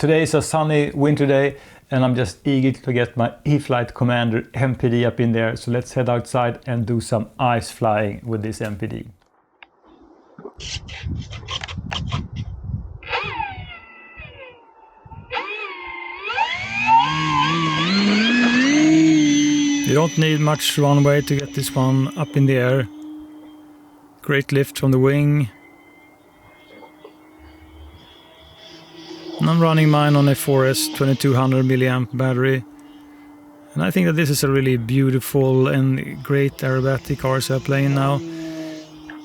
Today is a sunny winter day and I'm just eager to get my E-Flite Commander mPd up in there. So let's head outside and do some ice flying with this mPd. You don't need much runway to get this one up in the air. Great lift from the wing. And I'm running mine on a 4S 2200 mAh battery. And I think that this is a really beautiful and great aerobatic RSL plane now.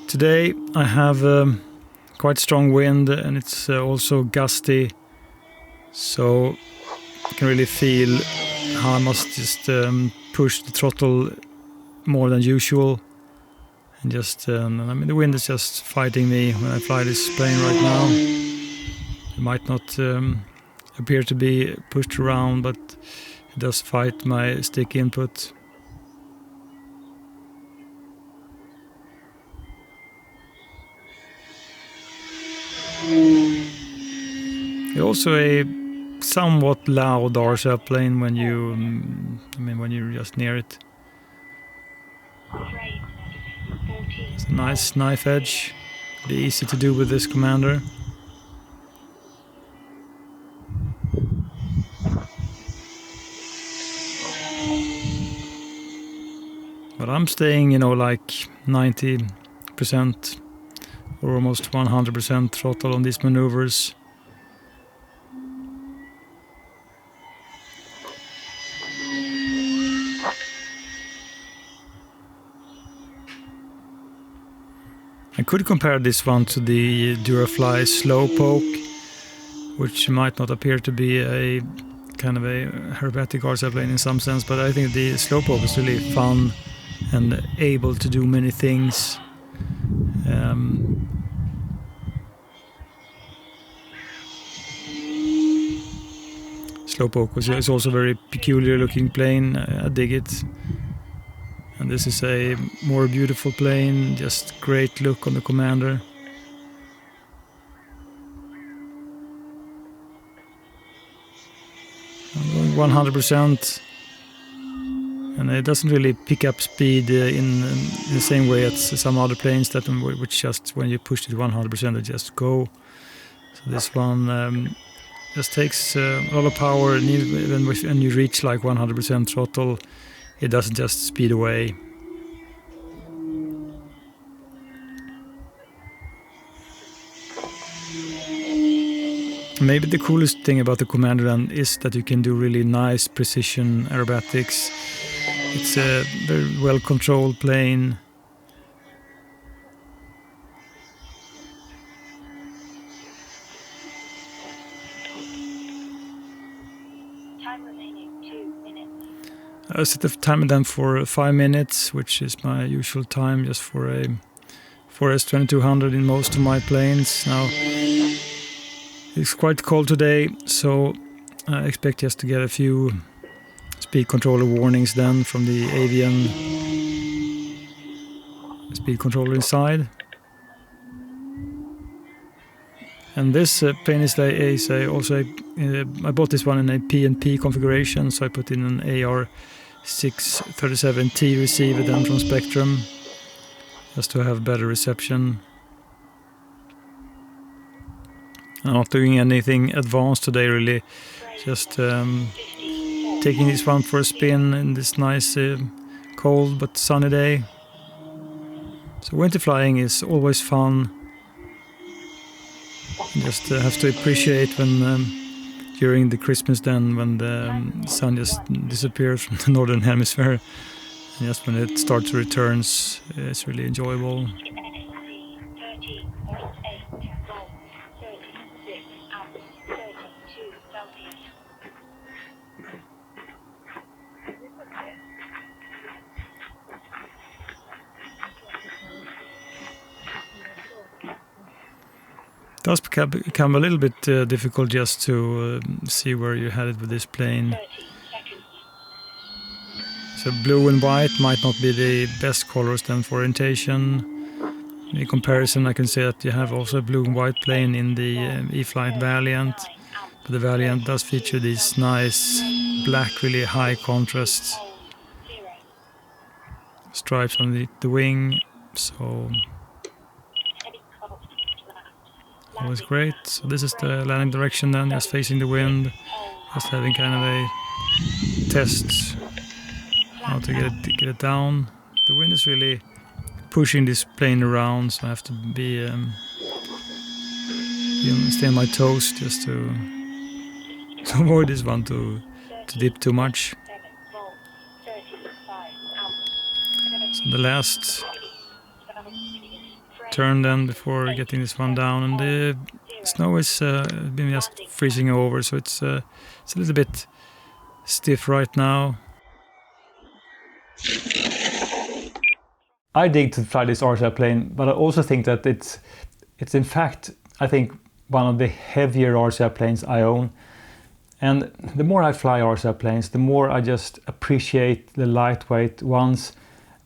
Today I have quite strong wind and it's also gusty. So you can really feel how I must just push the throttle more than usual. And just, I mean, the wind is just fighting me when I fly this plane right now. It might not appear to be pushed around, but it does fight my stick input. It's also a somewhat loud RSL plane when you, when you're just near it. It's a nice knife edge. Be easy to do with this Commander. But I'm staying, like 90% or almost 100% throttle on these maneuvers. I could compare this one to the Durafly Slowpoke, which might not appear to be a kind of a aerobatic RSL plane in some sense, but I think the Slowpoke is really fun and able to do many things. Slowpoke is also a very peculiar looking plane. I dig it. And this is a more beautiful plane, just great look on the Commander. I'm going 100%. And it doesn't really pick up speed in the same way as some other planes that which just when you push it 100% they just go. So this one just takes a lot of power, and even when you reach like 100% throttle, it doesn't just speed away. Maybe the coolest thing about the Commander then is that you can do really nice precision aerobatics. It's a very well controlled plane. Time remaining 2 minutes. I set the timer then for 5 minutes, which is my usual time just for a 4S 2200 in most of my planes. Now it's quite cold today, so I expect just to get a few speed controller warnings then from the avian speed controller inside. And this plane is I bought this one in a PNP configuration, so I put in an AR637T receiver then from Spectrum just to have better reception. I'm not doing anything advanced today really, just taking this one for a spin in this nice cold but sunny day. So winter flying is always fun. You just have to appreciate when during the Christmas then when the sun just disappears from the northern hemisphere, and just when it starts to return, it's really enjoyable. It does become a little bit difficult just to see where you're headed with this plane. So blue and white might not be the best colors then for orientation. In comparison, I can say that you have also a blue and white plane in the E-Flite Valiant, But the Valiant does feature these nice black, really high contrast stripes on the wing, so always great. So this is the landing direction then, just facing the wind, just having kind of a test how to get it down. The wind is really pushing this plane around, so I have to stay on my toes just to avoid this one to dip too much. So the last turn then before getting this one down, and the snow is been just freezing over, so it's a little bit stiff right now. I dig to fly this RC plane, but I also think that it's in fact, I think, one of the heavier RC planes I own. And the more I fly RC planes, the more I just appreciate the lightweight ones,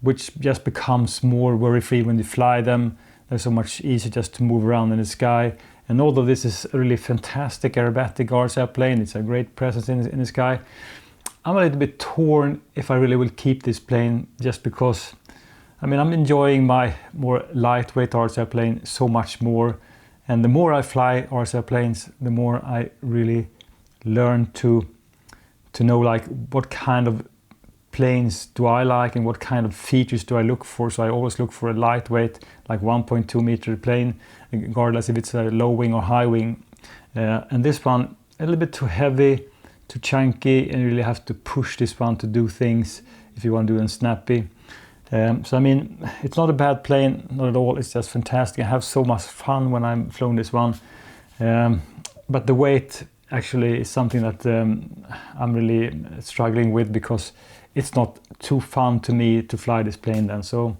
which just becomes more worry-free when you fly them. They're so much easier just to move around in the sky. And although this is a really fantastic aerobatic RC plane, it's a great presence in the sky, I'm a little bit torn if I really will keep this plane, just because, I mean, I'm enjoying my more lightweight RC plane so much more. And the more I fly RC planes, the more I really learn to know like what kind of planes do I like and what kind of features do I look for. So I always look for a lightweight, like 1.2 meter plane, regardless if it's a low wing or high wing. And this one, a little bit too heavy, too chunky, and you really have to push this one to do things if you want to do them snappy. So I mean, it's not a bad plane, not at all. It's just fantastic. I have so much fun when I'm flying this one. But the weight actually is something that I'm really struggling with, because it's not too fun to me to fly this plane then. So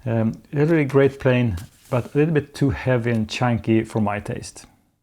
a really great plane, but a little bit too heavy and chunky for my taste.